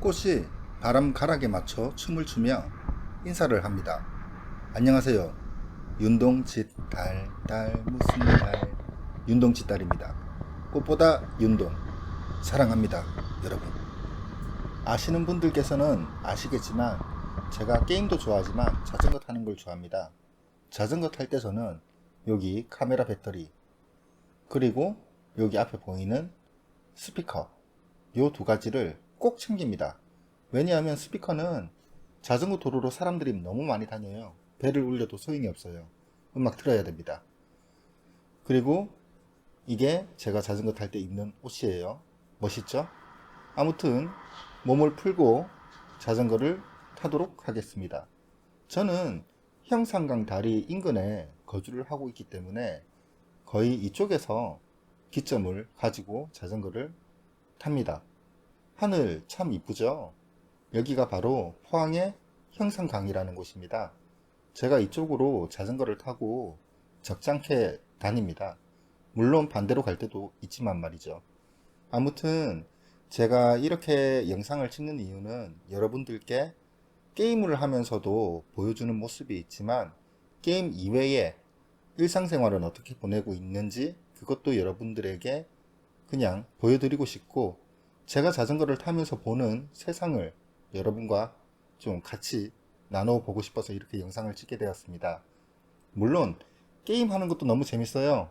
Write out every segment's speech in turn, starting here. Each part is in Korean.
벚꽃이 바람가락에 맞춰 춤을 추며 인사를 합니다. 안녕하세요. 윤동짓 달달 무슨 달 윤동짓 달입니다. 꽃보다 윤동 사랑합니다. 여러분 아시는 분들께서는 아시겠지만 제가 게임도 좋아하지만 자전거 타는 걸 좋아합니다. 자전거 탈 때 저는 여기 카메라 배터리 그리고 여기 앞에 보이는 스피커 요 두 가지를 꼭 챙깁니다. 왜냐하면 스피커는 자전거 도로로 사람들이 너무 많이 다녀요. 배를 울려도 소용이 없어요. 음악 틀어야 됩니다. 그리고 이게 제가 자전거 탈 때 입는 옷이에요. 멋있죠? 아무튼 몸을 풀고 자전거를 타도록 하겠습니다. 저는 형산강 다리 인근에 거주를 하고 있기 때문에 거의 이쪽에서 기점을 가지고 자전거를 탑니다. 하늘 참 이쁘죠? 여기가 바로 포항의 형산강이라는 곳입니다. 제가 이쪽으로 자전거를 타고 적잖게 다닙니다. 물론 반대로 갈 때도 있지만 말이죠. 아무튼 제가 이렇게 영상을 찍는 이유는 여러분들께 게임을 하면서도 보여주는 모습이 있지만 게임 이외에 일상생활은 어떻게 보내고 있는지 그것도 여러분들에게 그냥 보여드리고 싶고 제가 자전거를 타면서 보는 세상을 여러분과 좀 같이 나눠보고 싶어서 이렇게 영상을 찍게 되었습니다. 물론 게임하는 것도 너무 재밌어요.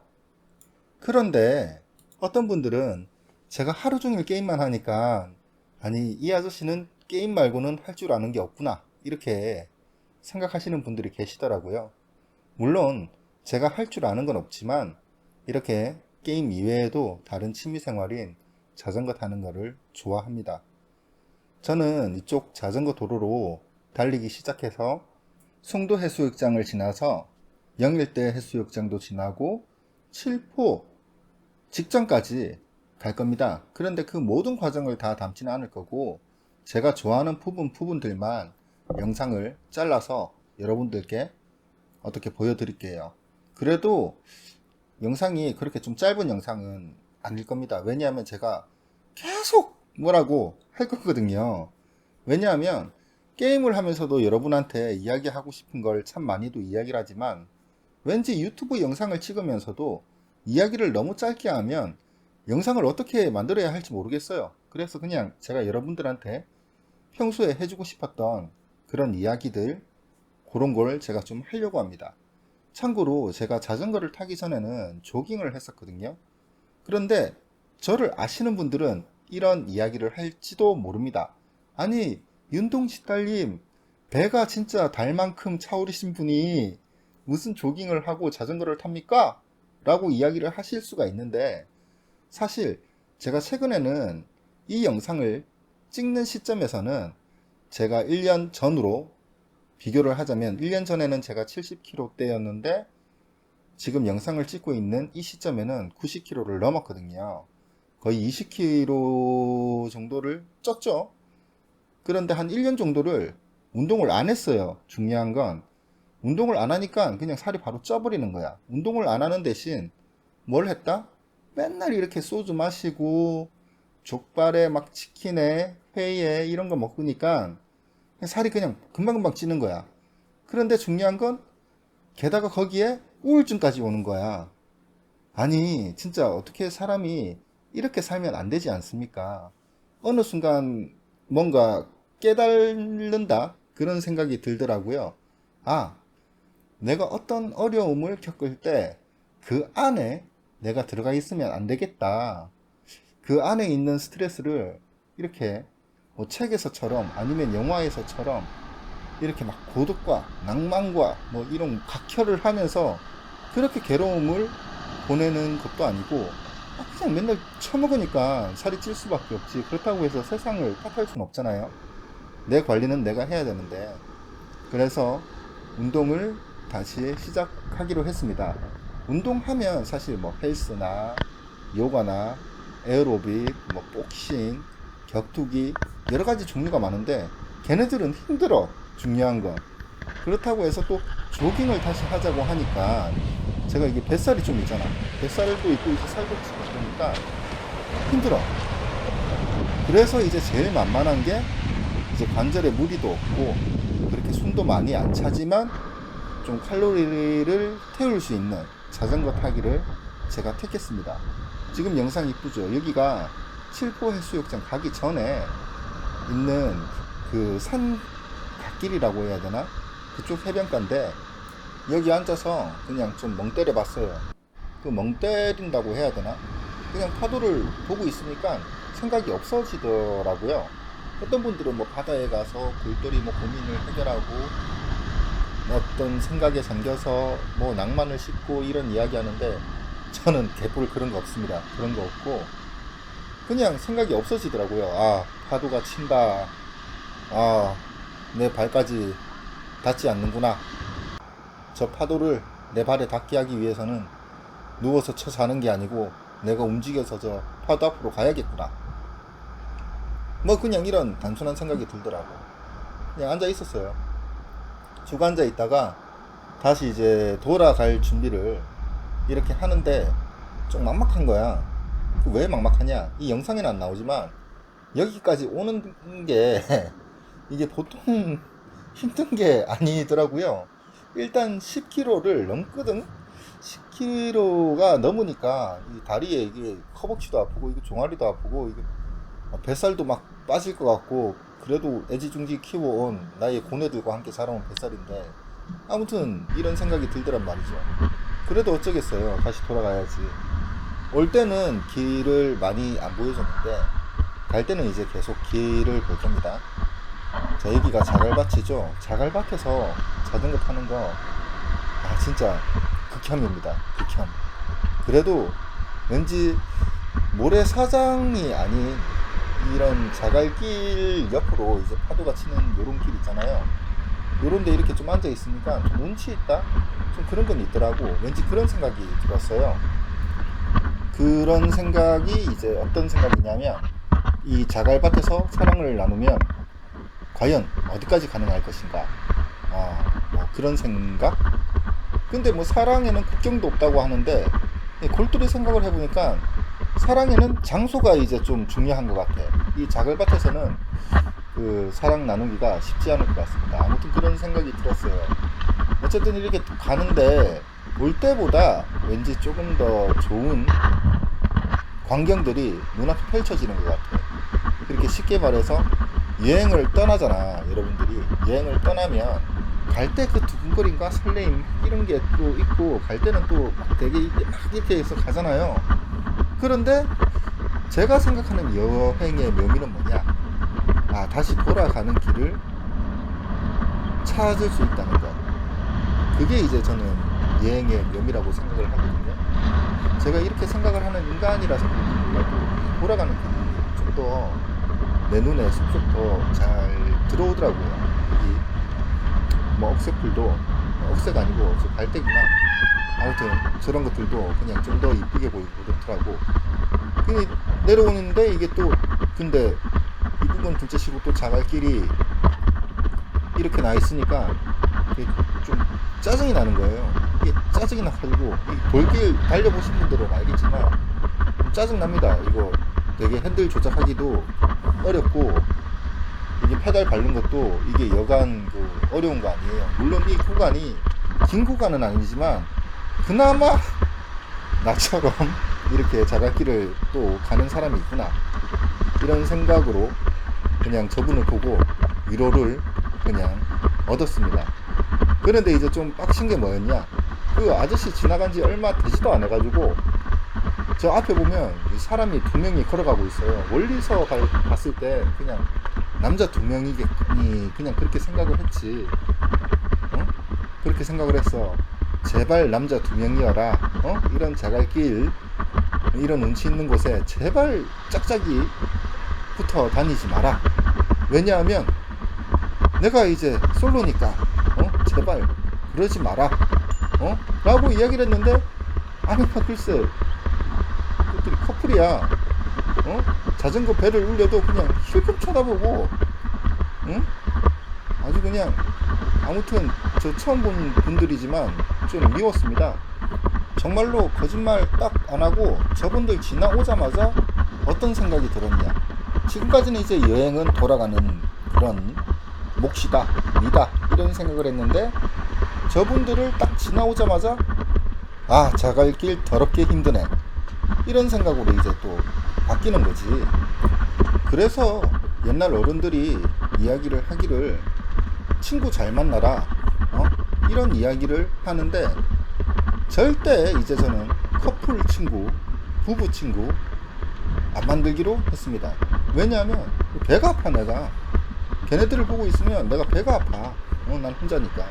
그런데 어떤 분들은 제가 하루 종일 게임만 하니까 아니 이 아저씨는 게임 말고는 할 줄 아는 게 없구나 이렇게 생각하시는 분들이 계시더라고요. 물론 제가 할 줄 아는 건 없지만 이렇게 게임 이외에도 다른 취미생활인 자전거 타는 거를 좋아합니다. 저는 이쪽 자전거 도로로 달리기 시작해서 송도 해수욕장을 지나서 영일대 해수욕장도 지나고 칠포 직전까지 갈 겁니다. 그런데 그 모든 과정을 다 담지는 않을 거고 제가 좋아하는 부분들만 영상을 잘라서 여러분들께 어떻게 보여드릴게요. 그래도 영상이 그렇게 좀 짧은 영상은 아닐 겁니다. 왜냐하면 제가 계속 뭐라고 할 거거든요. 왜냐하면 게임을 하면서도 여러분한테 이야기하고 싶은 걸 참 많이도 이야기를 하지만 왠지 유튜브 영상을 찍으면서도 이야기를 너무 짧게 하면 영상을 어떻게 만들어야 할지 모르겠어요. 그래서 그냥 제가 여러분들한테 평소에 해주고 싶었던 그런 이야기들 그런 걸 제가 좀 하려고 합니다. 참고로 제가 자전거를 타기 전에는 조깅을 했었거든요. 그런데 저를 아시는 분들은 이런 이야기를 할지도 모릅니다. 아니 윤동짓 달님 배가 진짜 달만큼 차오르신 분이 무슨 조깅을 하고 자전거를 탑니까? 라고 이야기를 하실 수가 있는데 사실 제가 최근에는 이 영상을 찍는 시점에서는 제가 1년 전으로 비교를 하자면 1년 전에는 제가 70kg대였는데 지금 영상을 찍고 있는 이 시점에는 90kg를 넘었거든요. 거의 20kg 정도를 쪘죠. 그런데 한 1년 정도를 운동을 안 했어요. 중요한 건 운동을 안 하니까 그냥 살이 바로 쪄버리는 거야. 운동을 안 하는 대신 뭘 했다? 맨날 이렇게 소주 마시고 족발에 막 치킨에 회에 이런 거 먹으니까 살이 그냥 금방금방 찌는 거야. 그런데 중요한 건 게다가 거기에 우울증까지 오는 거야. 아니 진짜 어떻게 사람이 이렇게 살면 안 되지 않습니까? 어느 순간 뭔가 깨달는다 그런 생각이 들더라고요. 아, 내가 어떤 어려움을 겪을 때 그 안에 내가 들어가 있으면 안 되겠다. 그 안에 있는 스트레스를 이렇게 뭐 책에서처럼 아니면 영화에서처럼 이렇게 막 고독과 낭만과 뭐 이런 각혈을 하면서 그렇게 괴로움을 보내는 것도 아니고 그냥 맨날 처먹으니까 살이 찔 수밖에 없지. 그렇다고 해서 세상을 탓할 수는 없잖아요. 내 관리는 내가 해야 되는데 그래서 운동을 다시 시작하기로 했습니다. 운동하면 사실 뭐 헬스나 요가나 에어로빅, 뭐 복싱, 격투기 여러 가지 종류가 많은데 걔네들은 힘들어. 중요한 건 그렇다고 해서 또 조깅을 다시 하자고 하니까 제가 이게 뱃살이 좀 있잖아. 뱃살도 있고 이제 살도 찌고 그러니까 힘들어. 그래서 이제 제일 만만한 게 이제 관절에 무리도 없고 그렇게 숨도 많이 안 차지만 좀 칼로리를 태울 수 있는 자전거 타기를 제가 택했습니다. 지금 영상 이쁘죠? 여기가 칠포 해수욕장 가기 전에 있는 그 산 갓길이라고 해야 되나? 그쪽 해변가인데 여기 앉아서 그냥 좀 멍 때려 봤어요. 그 멍 때린다고 해야 되나? 그냥 파도를 보고 있으니까 생각이 없어지더라고요. 어떤 분들은 뭐 바다에 가서 골똘히 뭐 고민을 해결하고 어떤 생각에 잠겨서 뭐 낭만을 싣고 이런 이야기 하는데 저는 개뿔 그런 거 없습니다. 그런 거 없고 그냥 생각이 없어지더라고요. 아, 파도가 친다. 아, 내 발까지 닿지 않는구나. 저 파도를 내 발에 닿게 하기 위해서는 누워서 쳐 자는 게 아니고 내가 움직여서 저 파도 앞으로 가야겠구나. 뭐 그냥 이런 단순한 생각이 들더라고. 그냥 앉아 있었어요. 쭉 앉아 있다가 다시 이제 돌아갈 준비를 이렇게 하는데 좀 막막한 거야. 왜 막막하냐? 이 영상에는 안 나오지만 여기까지 오는 게 이게 보통 힘든 게 아니더라고요. 일단 10km를 넘거든. 10km가 넘으니까 이 다리에 이게 허벅지도 아프고 이거 종아리도 아프고 이게 뱃살도 막 빠질 것 같고 그래도 애지중지 키워온 나의 고뇌들과 함께 자라온 뱃살인데 아무튼 이런 생각이 들더란 말이죠. 그래도 어쩌겠어요. 다시 돌아가야지. 올 때는 길을 많이 안 보여줬는데 갈 때는 이제 계속 길을 볼 겁니다. 자, 여기가 자갈밭이죠. 자갈밭에서 자전거 타는 거 진짜 극혐입니다. 극혐. 그래도 왠지 모래사장이 아닌 이런 자갈길 옆으로 이제 파도가 치는 요런 길 있잖아요. 요런데 이렇게 좀 앉아 있으니까 좀 운치 있다? 좀 그런 건 있더라고. 왠지 그런 생각이 들었어요. 그런 생각이 이제 어떤 생각이냐면 이 자갈밭에서 사랑을 나누면 과연 어디까지 가능할 것인가? 뭐 그런 생각? 근데 뭐 사랑에는 국경도 없다고 하는데 골똘히 생각을 해보니까 사랑에는 장소가 이제 좀 중요한 것 같아. 이 자갈밭에서는 그 사랑 나누기가 쉽지 않을 것 같습니다. 아무튼 그런 생각이 들었어요. 어쨌든 이렇게 가는데 올 때보다 왠지 조금 더 좋은 광경들이 눈앞에 펼쳐지는 것 같아요. 그렇게 쉽게 말해서 여행을 떠나잖아. 여러분들이 여행을 떠나면 갈 때 그 두근거림과 설레임 이런 게 또 있고 갈 때는 또 되게 막 이렇게 해서 가잖아요. 그런데 제가 생각하는 여행의 묘미는 뭐냐? 다시 돌아가는 길을 찾을 수 있다는 것. 그게 이제 저는 여행의 묘미라고 생각을 하거든요. 제가 이렇게 생각을 하는 인간이라서 그런지 몰라도 돌아가는 길이 좀 더 내 눈에 쏙쏙 더 잘 들어오더라고요. 여기 뭐 억새풀도 억새가 아니고 저 갈대구나. 아무튼 저런 것들도 그냥 좀 더 이쁘게 보이고 그렇더라고. 내려오는데 이게 또 근데 이 부분 둘째치고 또 자갈길이 이렇게 나 있으니까 좀 짜증이 나는 거예요. 이게 짜증이 나가지고 이 돌길 달려보신 분들은 알겠지만 좀 짜증 납니다. 이거 되게 핸들 조작하기도 어렵고 이게 페달 밟는 것도 이게 여간 그 어려운 거 아니에요. 물론 이 구간이 긴 구간은 아니지만 그나마 나처럼 이렇게 자갈길을 또 가는 사람이 있구나 이런 생각으로 그냥 저분을 보고 위로를 그냥 얻었습니다. 그런데 이제 좀 빡친 게 뭐였냐, 그 아저씨 지나간 지 얼마 되지도 않아 가지고 저 앞에 보면 사람이 두 명이 걸어가고 있어요. 멀리서 봤을 때 그냥 남자 두 명이겠니 그냥 그렇게 생각을 했지. 그렇게 생각을 했어. 제발 남자 두 명이어라. 이런 자갈길 이런 운치 있는 곳에 제발 짝짝이 붙어 다니지 마라. 왜냐하면 내가 이제 솔로니까 제발 그러지 마라 라고 이야기를 했는데 아니 글쎄 그들이 커플이야. 자전거 배를 울려도 그냥 힐끔 쳐다보고 아주 그냥 아무튼 저 처음 본 분들이지만 좀 미웠습니다. 정말로 거짓말 딱 안하고 저분들 지나오자마자 어떤 생각이 들었냐, 지금까지는 이제 여행은 돌아가는 그런 몫이다, 미다 이런 생각을 했는데 저분들을 딱 지나오자마자 아, 자갈길 더럽게 힘드네 이런 생각으로 이제 또 바뀌는 거지. 그래서 옛날 어른들이 이야기를 하기를 친구 잘 만나라, 이런 이야기를 하는데 절대 이제 저는 커플 친구, 부부 친구 안 만들기로 했습니다. 왜냐하면 배가 아파. 내가 걔네들을 보고 있으면 내가 배가 아파. 난 혼자니까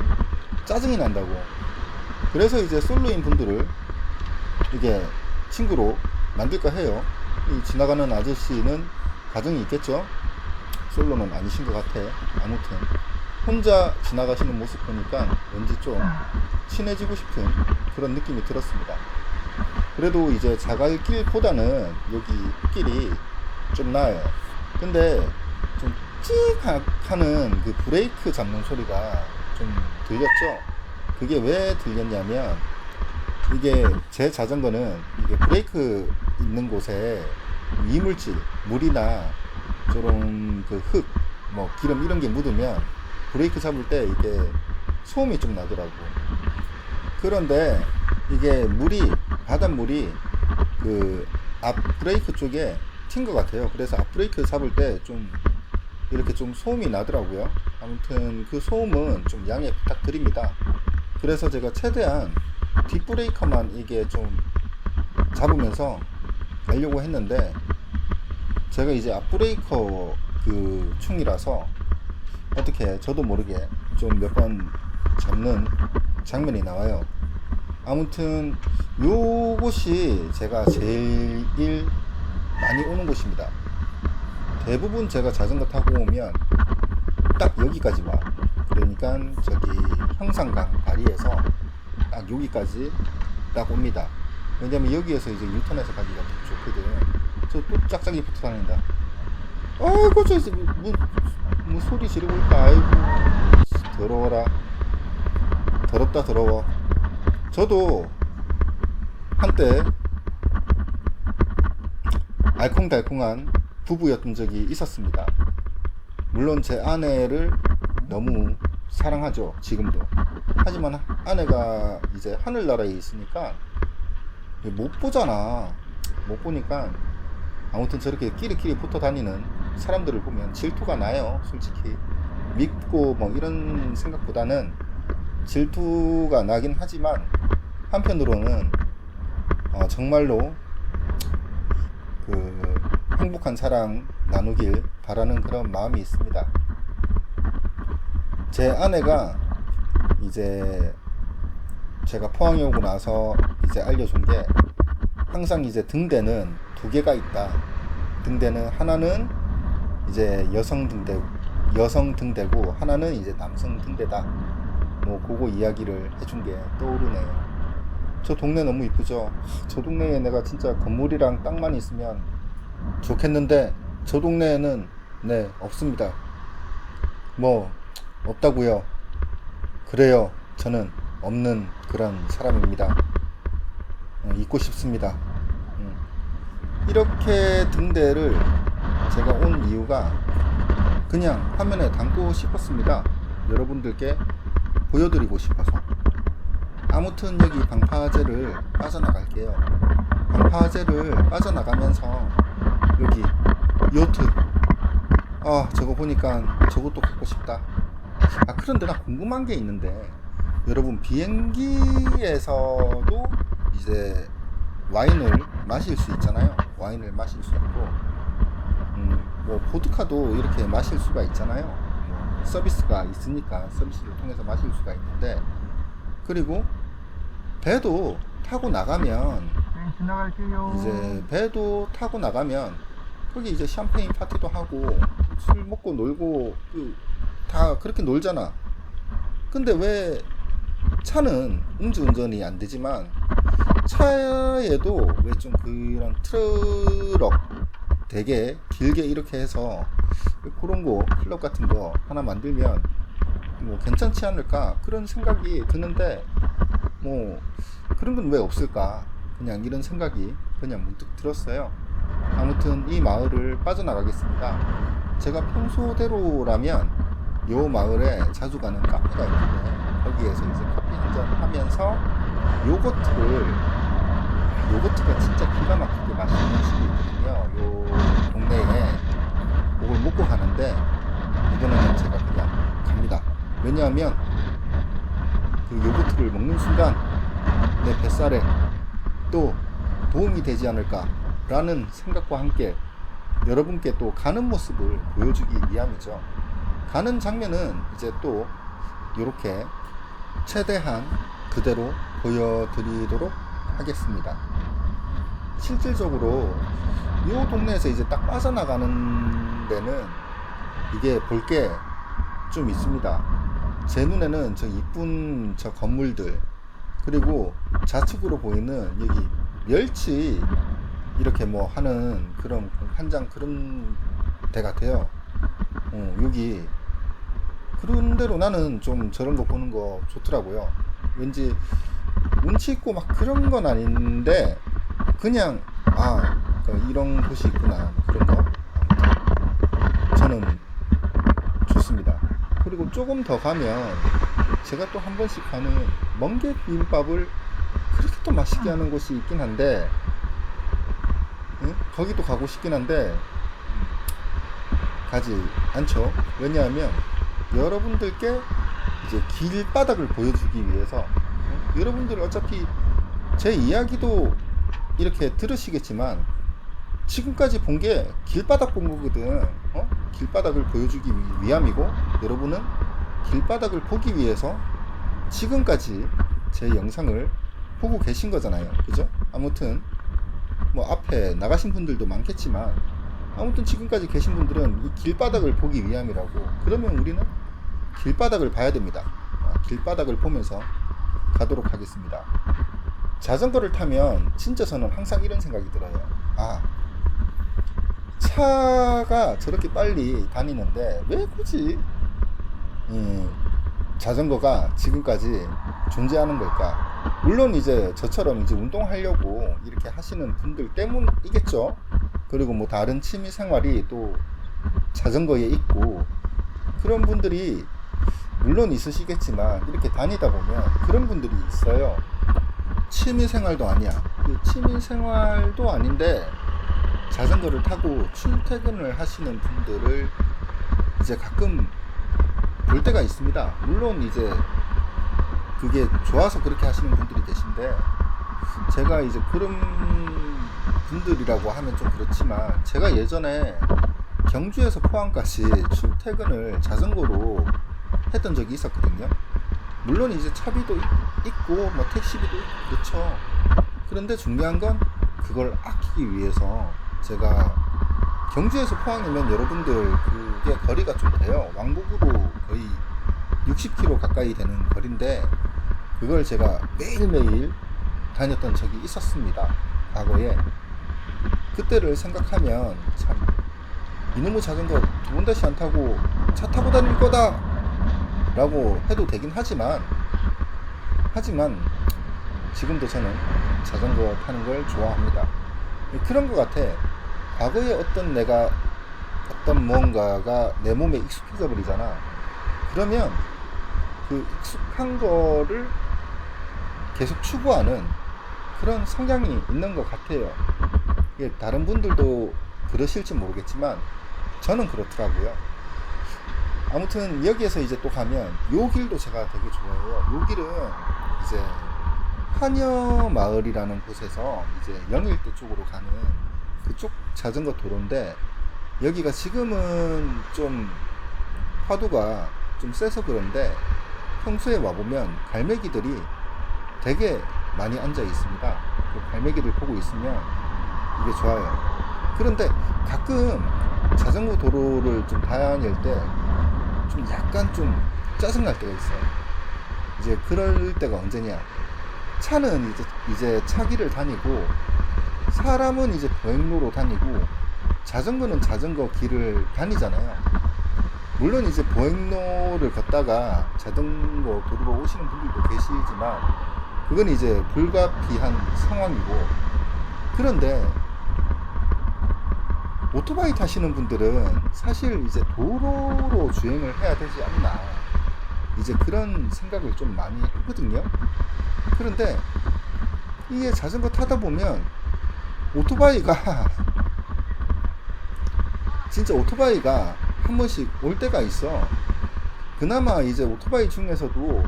짜증이 난다고. 그래서 이제 솔로인 분들을 이게 친구로 만들까 해요. 이 지나가는 아저씨는 가정이 있겠죠. 솔로는 아니신 것 같아. 아무튼 혼자 지나가시는 모습 보니까 왠지 좀 친해지고 싶은 그런 느낌이 들었습니다. 그래도 이제 자갈길보다는 여기 길이 좀 나아요. 근데 좀 찍하는 그 브레이크 잡는 소리가 좀 들렸죠. 그게 왜 들렸냐면 이게 제 자전거는 이게 브레이크 있는 곳에 이물질, 물이나 좀 그 흙, 뭐 기름 이런 게 묻으면 브레이크 잡을 때 이게 소음이 좀 나더라고. 그런데 이게 바닷물이 그 앞 브레이크 쪽에 튄 것 같아요. 그래서 앞 브레이크 잡을 때 좀 이렇게 좀 소음이 나더라고요. 아무튼 그 소음은 좀 양해 부탁드립니다. 그래서 제가 최대한 뒷브레이커만 이게 좀 잡으면서 가려고 했는데 제가 이제 앞브레이커 그 충이라서 어떻게 저도 모르게 좀 몇 번 잡는 장면이 나와요. 아무튼 요곳이 제가 제일 많이 오는 곳입니다. 대부분 제가 자전거 타고 오면 딱 여기까지 와. 그러니까 저기 형산강 다리에서 딱 여기까지 딱 옵니다. 왜냐면 여기에서 이제 유턴해서 가기가 더 좋거든. 저 또 짝짝이 붙어 다닌다. 아이고 저 뭐 소리 지르고 있다. 아이고 더러워라. 더럽다 더러워. 저도 한때 알콩달콩한 부부였던 적이 있었습니다. 물론 제 아내를 너무 사랑하죠, 지금도. 하지만 아내가 이제 하늘나라에 있으니까 못 보잖아. 못 보니까 아무튼 저렇게 끼리끼리 붙어 다니는 사람들을 보면 질투가 나요, 솔직히. 믿고 뭐 이런 생각보다는 질투가 나긴 하지만 한편으로는 정말로 그 행복한 사랑 나누길 바라는 그런 마음이 있습니다. 제 아내가 이제 제가 포항에 오고 나서 이제 알려준 게 항상 이제 등대는 두 개가 있다. 등대는 하나는 이제 여성 등대고 하나는 이제 남성 등대다. 뭐 그거 이야기를 해준 게 떠오르네요. 저 동네 너무 이쁘죠? 저 동네에 내가 진짜 건물이랑 땅만 있으면 좋겠는데 저 동네에는 네 없습니다. 뭐 없다고요. 그래요. 저는 없는 그런 사람입니다. 있고 싶습니다. 이렇게 등대를 제가 온 이유가 그냥 화면에 담고 싶었습니다. 여러분들께 보여드리고 싶어서. 아무튼 여기 방파제를 빠져나갈게요. 방파제를 빠져나가면서 여기 요트, 저거 보니까 저것도 갖고 싶다. 그런데 나 궁금한 게 있는데 여러분 비행기에서도 이제 와인을 마실 수 있잖아요. 와인을 마실 수 있고 뭐 보드카도 이렇게 마실 수가 있잖아요. 뭐 서비스가 있으니까 서비스를 통해서 마실 수가 있는데, 그리고 배도 타고 나가면 이제 배도 타고 나가면 거기 이제 샴페인 파티도 하고 술 먹고 놀고 다 그렇게 놀잖아. 근데 왜 차는 음주운전이 안 되지만 차에도 왜 좀 그런 트럭 되게 길게 이렇게 해서 그런 거 클럽 같은 거 하나 만들면 뭐 괜찮지 않을까 그런 생각이 드는데 뭐 그런 건 왜 없을까 그냥 이런 생각이 그냥 문득 들었어요. 아무튼 이 마을을 빠져나가겠습니다. 제가 평소대로라면 요 마을에 자주 가는 카페가 있는데 거기에서 이제 커피 한잔 하면서 요거트가 진짜 기가 막히게 맛있는 집이 있거든요. 요 동네에 그걸 먹고 가는데 이번에는 제가 그냥 갑니다. 왜냐하면 그 요거트를 먹는 순간 내 뱃살에 또 도움이 되지 않을까 라는 생각과 함께 여러분께 또 가는 모습을 보여주기 위함이죠. 가는 장면은 이제 또 이렇게 최대한 그대로 보여드리도록 하겠습니다. 실질적으로 이 동네에서 이제 딱 빠져나가는 데는 이게 볼 게 좀 있습니다. 제 눈에는 저 이쁜 저 건물들, 그리고 좌측으로 보이는 여기 멸치 이렇게 뭐 하는 그런 공판장 그런 데 같아요. 여기 그런 대로 나는 좀 저런 거 보는 거 좋더라고요. 왠지 운치 있고 막 그런 건 아닌데 그냥 이런 곳이 있구나 그런 거 저는 좋습니다. 그리고 조금 더 가면 제가 또 한 번씩 가는 멍게 비빔밥을 그렇게 또 맛있게 하는 곳이 있긴 한데 거기도 가고 싶긴 한데 가지 않죠. 왜냐하면 여러분들께 이제 길바닥을 보여주기 위해서 여러분들 어차피 제 이야기도 이렇게 들으시겠지만 지금까지 본 게 길바닥 본 거거든. 길바닥을 보여주기 위함이고 여러분은 길바닥을 보기 위해서 지금까지 제 영상을 보고 계신 거잖아요. 그죠? 아무튼 뭐 앞에 나가신 분들도 많겠지만 아무튼 지금까지 계신 분들은 이 길바닥을 보기 위함이라고. 그러면 우리는 길바닥을 봐야 됩니다. 길바닥을 보면서 가도록 하겠습니다. 자전거를 타면 진짜 저는 항상 이런 생각이 들어요. 차가 저렇게 빨리 다니는데 왜 굳이 자전거가 지금까지 존재하는 걸까? 물론 이제 저처럼 이제 운동하려고 이렇게 하시는 분들 때문이겠죠. 그리고 뭐 다른 취미 생활이 또 자전거에 있고 그런 분들이 물론 있으시겠지만 이렇게 다니다 보면 그런 분들이 있어요. 취미 생활도 아니야. 그 취미 생활도 아닌데 자전거를 타고 출퇴근을 하시는 분들을 이제 가끔 볼 때가 있습니다. 물론 이제 그게 좋아서 그렇게 하시는 분들이 계신데 제가 이제 그런 분들이라고 하면 좀 그렇지만 제가 예전에 경주에서 포항까지 출퇴근을 자전거로 했던 적이 있었거든요. 물론 이제 차비도 있고 뭐 택시비도 있고 그렇죠. 그런데 중요한 건 그걸 아끼기 위해서 제가 경주에서 포항이면 여러분들 그게 거리가 좀 돼요. 왕복으로 거의 60km 가까이 되는 거리인데 그걸 제가 매일매일 다녔던 적이 있었습니다. 과거에. 그때를 생각하면 참 이놈의 자전거 두 번 다시 안 타고 차 타고 다닐 거다 라고 해도 되긴 하지만 지금도 저는 자전거 타는 걸 좋아합니다. 그런 것 같아. 과거에 어떤 무언가가 내 몸에 익숙해져 버리잖아. 그러면 그 익숙한 거를 계속 추구하는 그런 성향이 있는 것 같아요. 이게 다른 분들도 그러실지 모르겠지만 저는 그렇더라고요. 아무튼 여기에서 이제 또 가면 요 길도 제가 되게 좋아해요. 요 길은 이제 한여마을이라는 곳에서 이제 영일대 쪽으로 가는 그쪽 자전거 도로인데 여기가 지금은 좀 파도가 좀 세서 그런데 평소에 와보면 갈매기들이 되게 많이 앉아 있습니다. 그 갈매기들 보고 있으면 이게 좋아요. 그런데 가끔 자전거 도로를 좀 다닐 때 좀 약간 좀 짜증날 때가 있어요. 이제 그럴 때가 언제냐? 차는 이제 차길을 다니고 사람은 이제 보행로로 다니고 자전거는 자전거 길을 다니잖아요. 물론 이제 보행로를 걷다가 자전거 도로로 오시는 분들도 계시지만 그건 이제 불가피한 상황이고 그런데 오토바이 타시는 분들은 사실 이제 도로로 주행을 해야 되지 않나, 이제 그런 생각을 좀 많이 하거든요. 그런데 이게 자전거 타다 보면 오토바이가 진짜 오토바이가 한 번씩 올 때가 있어. 그나마 이제 오토바이 중에서도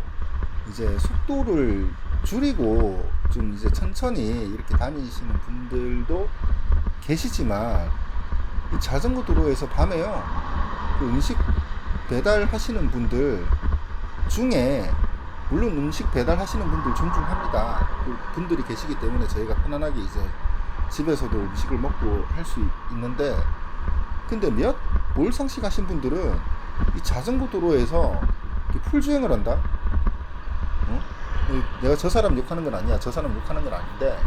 이제 속도를 줄이고 좀 이제 천천히 이렇게 다니시는 분들도 계시지만, 이 자전거 도로에서 밤에요, 그 음식 배달 하시는 분들 중에, 물론 음식 배달 하시는 분들 존중합니다. 그 분들이 계시기 때문에 저희가 편안하게 이제 집에서도 음식을 먹고 할 수 있는데, 근데 몇 몰상식 하신 분들은 이 자전거 도로에서 풀주행을 한다? 어? 내가 저 사람 욕하는 건 아니야. 저 사람 욕하는 건 아닌데,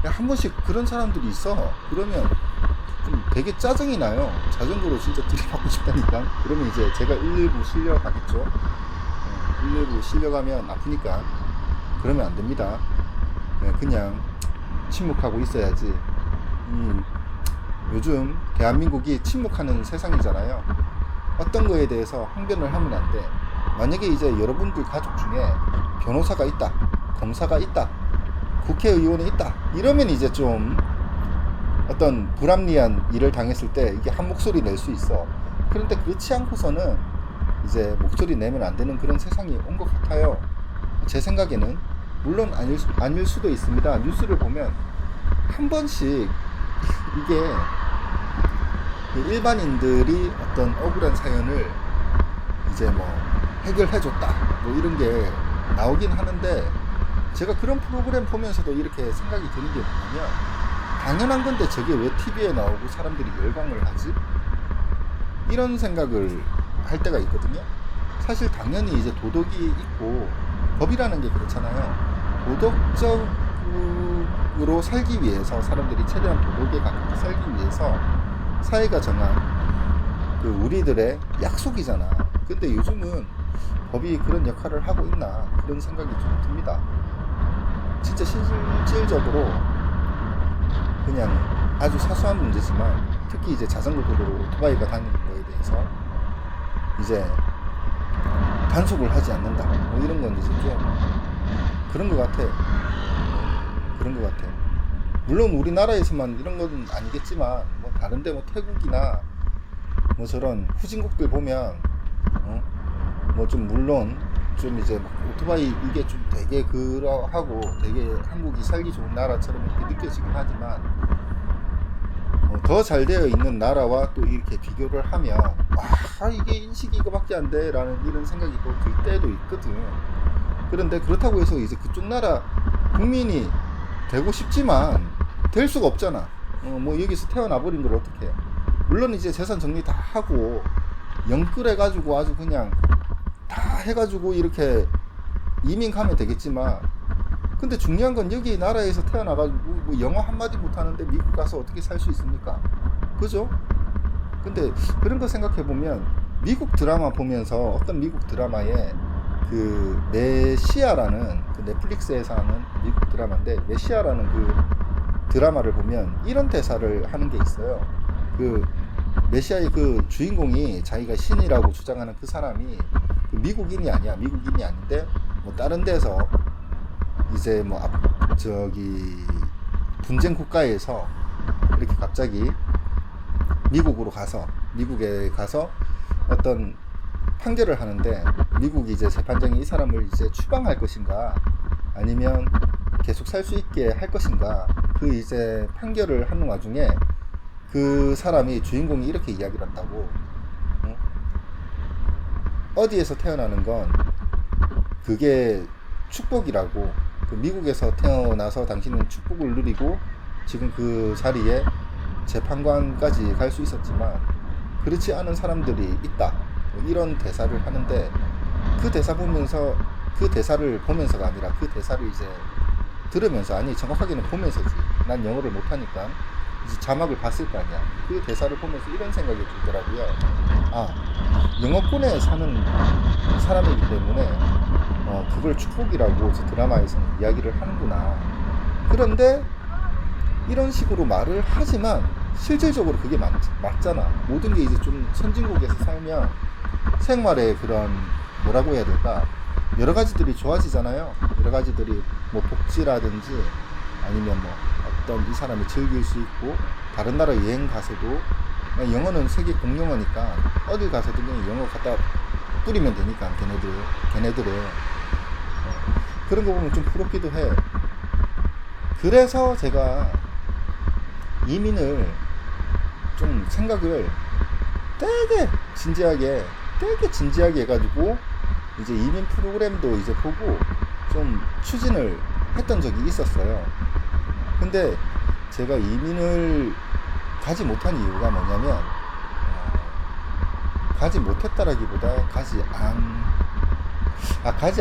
한 번씩 그런 사람들이 있어. 그러면 좀 되게 짜증이 나요. 자전거로 진짜 들이받고 싶다니까. 그러면 이제 제가 119 실려가겠죠. 119 실려가면 아프니까 그러면 안 됩니다. 그냥 침묵하고 있어야지. 요즘 대한민국이 침묵하는 세상이잖아요. 어떤 거에 대해서 항변을 하면 안 돼. 만약에 이제 여러분들 가족 중에 변호사가 있다, 검사가 있다, 국회의원이 있다, 이러면 이제 좀 어떤 불합리한 일을 당했을 때 이게 한 목소리 낼 수 있어. 그런데 그렇지 않고서는 이제 목소리 내면 안 되는 그런 세상이 온 것 같아요. 제 생각에는. 물론 아닐 수도 있습니다. 뉴스를 보면 한 번씩 이게 일반인들이 어떤 억울한 사연을 이제 뭐 해결해줬다, 뭐 이런 게 나오긴 하는데, 제가 그런 프로그램 보면서도 이렇게 생각이 드는 게 뭐냐면, 당연한 건데 저게 왜 TV에 나오고 사람들이 열광을 하지? 이런 생각을 할 때가 있거든요. 사실 당연히 이제 도덕이 있고, 법이라는 게 그렇잖아요. 도덕적으로 살기 위해서, 사람들이 최대한 도덕에 가깝게 살기 위해서 사회가 정한 그 우리들의 약속이잖아. 근데 요즘은 법이 그런 역할을 하고 있나, 그런 생각이 좀 듭니다. 진짜 실질적으로 그냥 아주 사소한 문제지만, 특히 이제 자전거 도로로 오토바이가 다니는 거에 대해서 이제 단속을 하지 않는다, 뭐 이런 건 이제 좀 그런 것 같아. 그런 것 같아. 물론 우리나라에서만 이런 건 아니겠지만, 뭐 다른데 뭐 태국이나 뭐 저런 후진국들 보면 뭐 좀 물론 좀 이제 막 오토바이 이게 좀 되게 그러하고 되게 한국이 살기 좋은 나라처럼 이렇게 느껴지긴 하지만, 더 잘 되어 있는 나라와 또 이렇게 비교를 하면, 이게 인식이 이거밖에 안 돼 라는 이런 생각이 또 들 때도 있거든. 그런데 그렇다고 해서 이제 그쪽 나라 국민이 되고 싶지만 될 수가 없잖아. 뭐 여기서 태어나 버린 걸 어떻게 해. 물론 이제 재산 정리 다 하고 영끌 해가지고 아주 그냥 다 해가지고 이렇게 이민 가면 되겠지만, 근데 중요한 건 여기 나라에서 태어나가지고 뭐 영어 한마디 못하는데 미국 가서 어떻게 살 수 있습니까? 그죠? 근데 그런 거 생각해보면, 미국 드라마 보면서 어떤 미국 드라마에 그 메시아라는 그 넷플릭스에서 하는 미국 드라마인데, 메시아라는 그 드라마를 보면 이런 대사를 하는 게 있어요. 그 메시아의 그 주인공이 자기가 신이라고 주장하는 그 사람이 그 미국인이 아니야. 미국인이 아닌데 뭐 다른 데서 이제 뭐 저기 분쟁 국가에서 이렇게 갑자기 미국에 가서 어떤 판결을 하는데, 미국이 이제 재판장이 이 사람을 이제 추방할 것인가 아니면 계속 살 수 있게 할 것인가, 그 이제 판결을 하는 와중에 그 사람이, 주인공이 이렇게 이야기를 한다고. 어디에서 태어나는 건 그게 축복이라고. 그 미국에서 태어나서 당신은 축복을 누리고 지금 그 자리에 재판관까지 갈 수 있었지만, 그렇지 않은 사람들이 있다, 뭐 이런 대사를 하는데, 그 대사를 보면서가 아니라 그 대사를 이제 들으면서, 아니 정확하게는 보면서지, 난 영어를 못하니까 이제 자막을 봤을 거 아니야. 그 대사를 보면서 이런 생각이 들더라고요. 영어권에 사는 사람이기 때문에 그걸 축복이라고 드라마에서는 이야기를 하는구나. 그런데 이런 식으로 말을 하지만 실질적으로 그게 맞잖아. 모든 게 이제 좀 선진국에서 살면 생활의 그런 뭐라고 해야 될까, 여러 가지들이 좋아지잖아요. 여러 가지들이 뭐 복지라든지 아니면 뭐 어떤 이 사람이 즐길 수 있고, 다른 나라 여행 가서도 영어는 세계 공용어니까 어딜 가서도 그냥 영어 갖다 뿌리면 되니까 걔네들은 그런 거 보면 좀 부럽기도 해. 그래서 제가 이민을 좀 생각을 되게 진지하게 해가지고 이제 이민 프로그램도 이제 보고 좀 추진을 했던 적이 있었어요. 근데 제가 이민을 가지 못한 이유가 뭐냐면, 가지 못했다라기보다 가지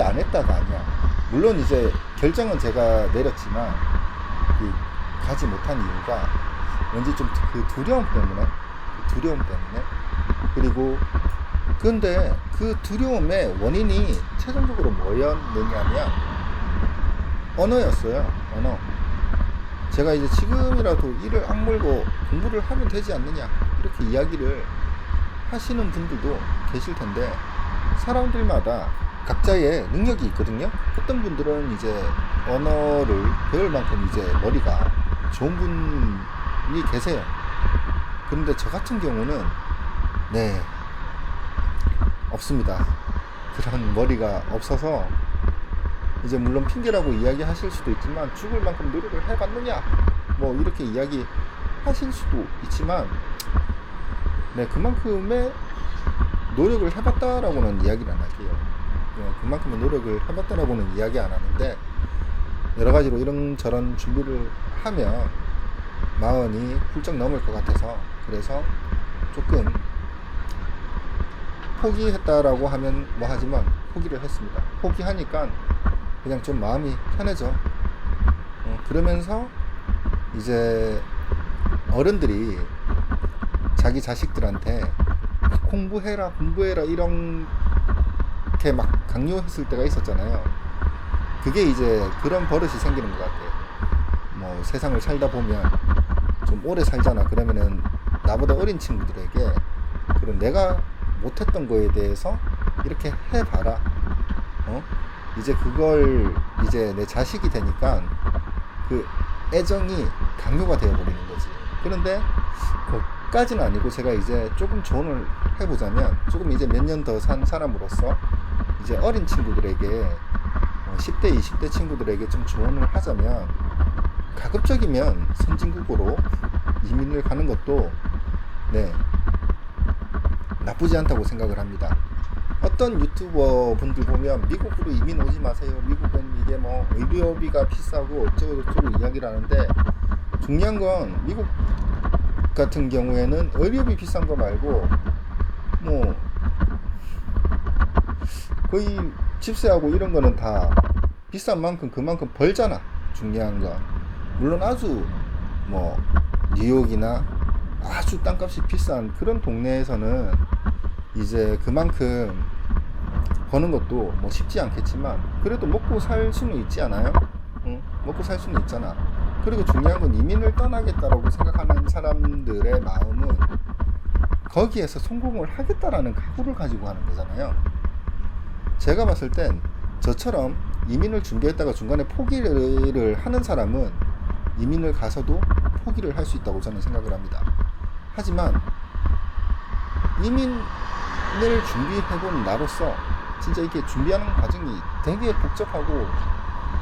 안 했다가 아니야. 물론 이제 결정은 제가 내렸지만 가지 못한 이유가 왠지 좀 그 두려움 때문에. 그리고 근데 그 두려움의 원인이 최종적으로 뭐였느냐면 언어였어요. 언어. 제가 이제 지금이라도 이를 악물고 공부를 하면 되지 않느냐, 이렇게 이야기를 하시는 분들도 계실 텐데, 사람들마다 각자의 능력이 있거든요. 어떤 분들은 이제 언어를 배울 만큼 이제 머리가 좋은 분이 계세요. 그런데 저 같은 경우는 없습니다. 그런 머리가 없어서 이제 물론 핑계라고 이야기하실 수도 있지만, 죽을 만큼 노력을 해봤느냐 뭐 이렇게 이야기 하실 수도 있지만, 그만큼의 노력을 해봤다라고는 이야기를 안 할게요. 그만큼의 노력을 해봤다라고는 이야기 안 하는데, 여러 가지로 이런저런 준비를 하면 마흔이 훌쩍 넘을 것 같아서, 그래서 조금 포기했다라고 하면 뭐하지만 포기를 했습니다. 포기하니까 그냥 좀 마음이 편해져. 그러면서 이제 어른들이 자기 자식들한테 공부해라 이렇게 막 강요했을 때가 있었잖아요. 그게 이제 그런 버릇이 생기는 것 같아요. 뭐 세상을 살다 보면 좀 오래 살잖아. 그러면은 나보다 어린 친구들에게 그런 내가 못했던 거에 대해서 이렇게 해봐라. 이제 그걸 이제 내 자식이 되니까 그 애정이 강요가 되어버리는 거지. 그런데 그까지는 아니고, 제가 이제 조금 조언을 해보자면, 조금 이제 몇 년 더 산 사람으로서 이제 어린 친구들에게 10대 20대 친구들에게 좀 조언을 하자면, 가급적이면 선진국으로 이민을 가는 것도 나쁘지 않다고 생각을 합니다. 어떤 유튜버 분들 보면 미국으로 이민 오지 마세요, 미국은 이게 뭐 의료비가 비싸고 어쩌고 이야기를 하는데, 중요한 건 미국 같은 경우에는 의료비 비싼 거 말고 뭐 거의 집세하고 이런 거는 다 비싼 만큼 그만큼 벌잖아. 중요한 건 물론 아주 뭐 뉴욕이나 아주 땅값이 비싼 그런 동네에서는 이제 그만큼 버는 것도 뭐 쉽지 않겠지만, 그래도 먹고 살 수는 있지 않아요? 먹고 살 수는 있잖아. 그리고 중요한 건 이민을 떠나겠다라고 생각하는 사람들의 마음은 거기에서 성공을 하겠다라는 각오를 가지고 하는 거잖아요. 제가 봤을 땐 저처럼 이민을 준비했다가 중간에 포기를 하는 사람은 이민을 가서도 포기를 할 수 있다고 저는 생각을 합니다. 하지만 이민을 준비해본 나로서 진짜 이렇게 준비하는 과정이 되게 복잡하고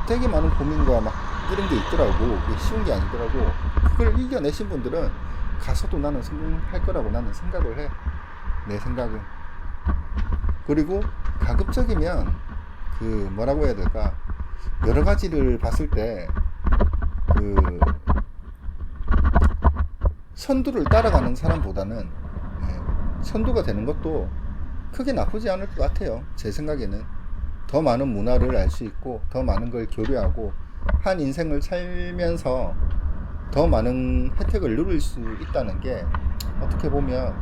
되게 많은 고민과 막 이런 게 있더라고. 그게 쉬운 게 아니더라고. 그걸 이겨내신 분들은 가서도 나는 성공할 거라고 나는 생각을 해. 내 생각은. 그리고 가급적이면 그 뭐라고 해야 될까, 여러 가지를 봤을 때 그 선두를 따라가는 사람보다는 선두가 되는 것도 크게 나쁘지 않을 것 같아요. 제 생각에는 더 많은 문화를 알 수 있고, 더 많은 걸 교류하고, 한 인생을 살면서 더 많은 혜택을 누릴 수 있다는 게 어떻게 보면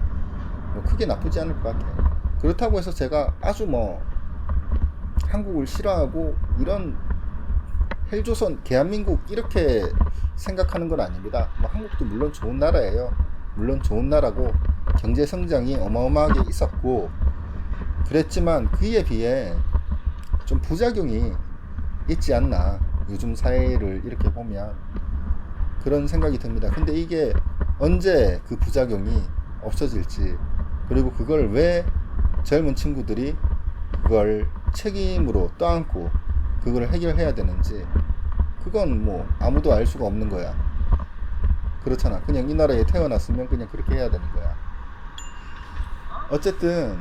뭐 크게 나쁘지 않을 것 같아요. 그렇다고 해서 제가 아주 뭐 한국을 싫어하고 이런 헬조선 대한민국 이렇게 생각하는 건 아닙니다. 뭐 한국도 물론 좋은 나라예요. 물론 좋은 나라고 경제 성장이 어마어마하게 있었고 그랬지만 그에 비해 좀 부작용이 있지 않나, 요즘 사회를 이렇게 보면 그런 생각이 듭니다. 근데 이게 언제 그 부작용이 없어질지, 그리고 그걸 왜 젊은 친구들이 그걸 책임으로 떠안고 그걸 해결해야 되는지, 그건 뭐 아무도 알 수가 없는 거야. 그렇잖아. 그냥 이 나라에 태어났으면 그냥 그렇게 해야 되는 거야. 어쨌든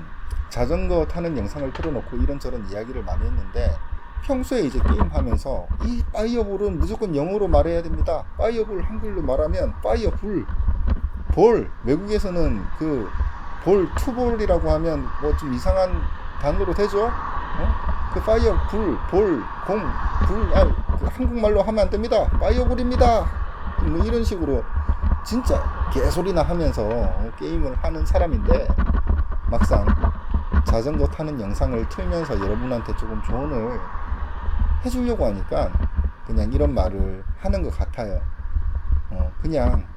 자전거 타는 영상을 틀어놓고 이런저런 이야기를 많이 했는데, 평소에 이제 게임하면서 이 파이어볼은 무조건 영어로 말해야 됩니다. 파이어볼 한글로 말하면 파이어볼, 볼, 외국에서는 그 볼, 투볼이라고 하면 뭐 좀 이상한 단어로 되죠? 그 파이어, 불, 볼, 공, 불, 그 한국말로 하면 안 됩니다. 파이어볼입니다. 뭐 이런 식으로 진짜 개소리나 하면서 게임을 하는 사람인데, 막상 자전거 타는 영상을 틀면서 여러분한테 조금 조언을 해주려고 하니까 그냥 이런 말을 하는 것 같아요. 그냥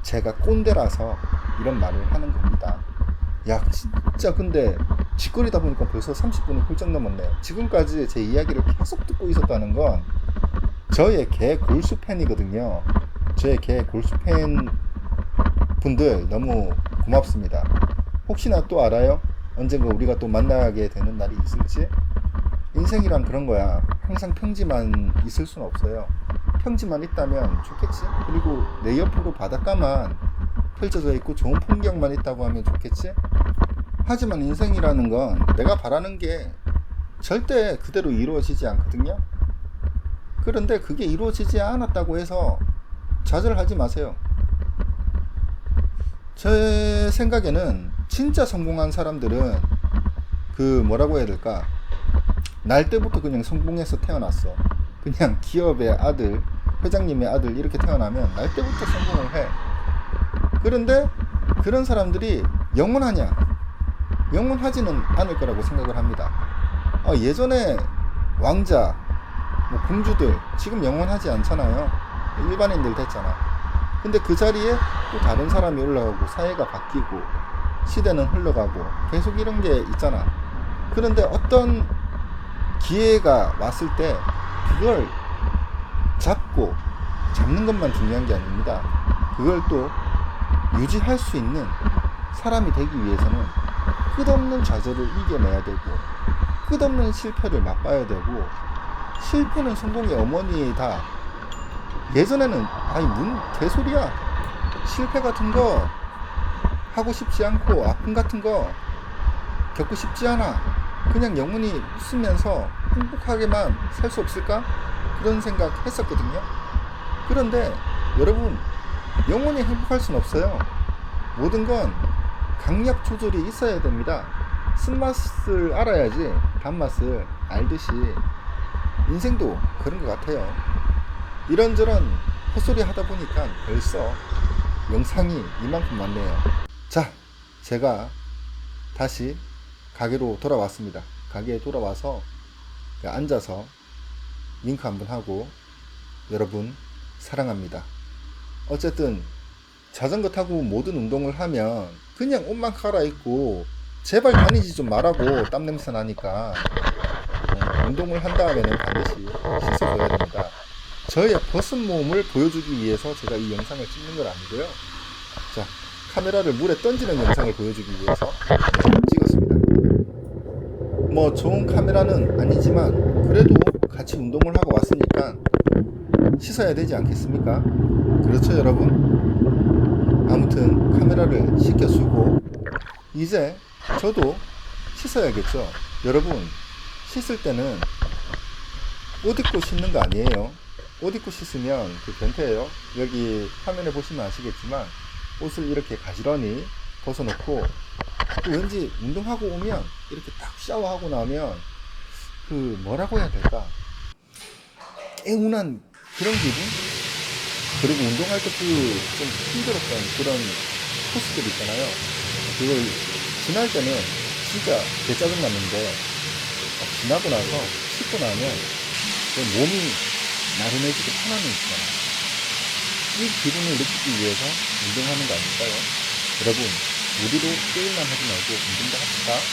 제가 꼰대라서 이런 말을 하는 겁니다. 야, 진짜 근데 짓거리다 보니까 벌써 30분이 훌쩍 넘었네요. 지금까지 제 이야기를 계속 듣고 있었다는 건 저의 개 골수 팬이거든요. 저의 개 골수 팬 분들 너무 고맙습니다. 혹시나 또 알아요? 언젠가 우리가 또 만나게 되는 날이 있을지? 인생이란 그런 거야. 항상 평지만 있을 순 없어요. 평지만 있다면 좋겠지? 그리고 내 옆으로 바닷가만 펼쳐져 있고 좋은 풍경만 있다고 하면 좋겠지? 하지만 인생이라는 건 내가 바라는 게 절대 그대로 이루어지지 않거든요. 그런데 그게 이루어지지 않았다고 해서 좌절하지 마세요. 제 생각에는 진짜 성공한 사람들은 그 뭐라고 해야 될까, 날 때부터 그냥 성공해서 태어났어. 그냥 기업의 아들, 회장님의 아들 이렇게 태어나면 날 때부터 성공을 해. 그런데 그런 사람들이 영원하냐? 영원하지는 않을 거라고 생각을 합니다. 예전에 왕자, 뭐 공주들 지금 영원하지 않잖아요. 일반인들 됐잖아. 근데 그 자리에 또 다른 사람이 올라오고 사회가 바뀌고 시대는 흘러가고 계속 이런 게 있잖아. 그런데 어떤 기회가 왔을 때 그걸 잡는 것만 중요한 게 아닙니다. 그걸 또 유지할 수 있는 사람이 되기 위해서는 끝없는 좌절을 이겨내야 되고 끝없는 실패를 맛봐야 되고, 실패는 성공의 어머니이다. 예전에는 뭔 개소리야, 실패 같은 거 하고 싶지 않고 아픔 같은 거 겪고 싶지 않아, 그냥 영원히 웃으면서 행복하게만 살 수 없을까? 그런 생각 했었거든요. 그런데 여러분, 영원히 행복할 순 없어요. 모든 건 강약 조절이 있어야 됩니다. 쓴맛을 알아야지 단맛을 알듯이 인생도 그런 것 같아요. 이런저런 헛소리 하다 보니까 벌써 영상이 이만큼 왔네요. 자, 제가 다시 가게로 돌아왔습니다. 가게에 돌아와서 앉아서 윙크 한번 하고, 여러분 사랑합니다. 어쨌든 자전거 타고 모든 운동을 하면 그냥 옷만 갈아입고 제발 다니지 좀 말라고, 땀 냄새 나니까. 운동을 한 다음에는 반드시 씻어줘야 됩니다. 저의 벗은 몸을 보여주기 위해서 제가 이 영상을 찍는 건 아니고요. 자, 카메라를 물에 던지는 영상을 보여주기 위해서 찍었습니다. 뭐 좋은 카메라는 아니지만 그래도 같이 운동을 하고 왔으니까 씻어야 되지 않겠습니까? 그렇죠, 여러분? 아무튼 카메라를 씻겨주고 이제 저도 씻어야겠죠. 여러분, 씻을 때는 옷 입고 씻는 거 아니에요. 옷 입고 씻으면 그 변태예요. 여기 화면에 보시면 아시겠지만 옷을 이렇게 가지런히 벗어놓고, 또 왠지 운동하고 오면 이렇게 딱 샤워하고 나면 그 뭐라고 해야 될까, 개운한 그런 기분? 그리고 운동할 때 그 좀 힘들었던 그런 코스들 있잖아요. 그걸 지날 때는 진짜 개짜증 났는데 지나고 나서 씻고 나면 몸이 나른해지고 편안해지잖아요. 이 기분을 느끼기 위해서 운동하는 거 아닐까요? 여러분, 우리도 게임만 하지 말고 운동도 합시다.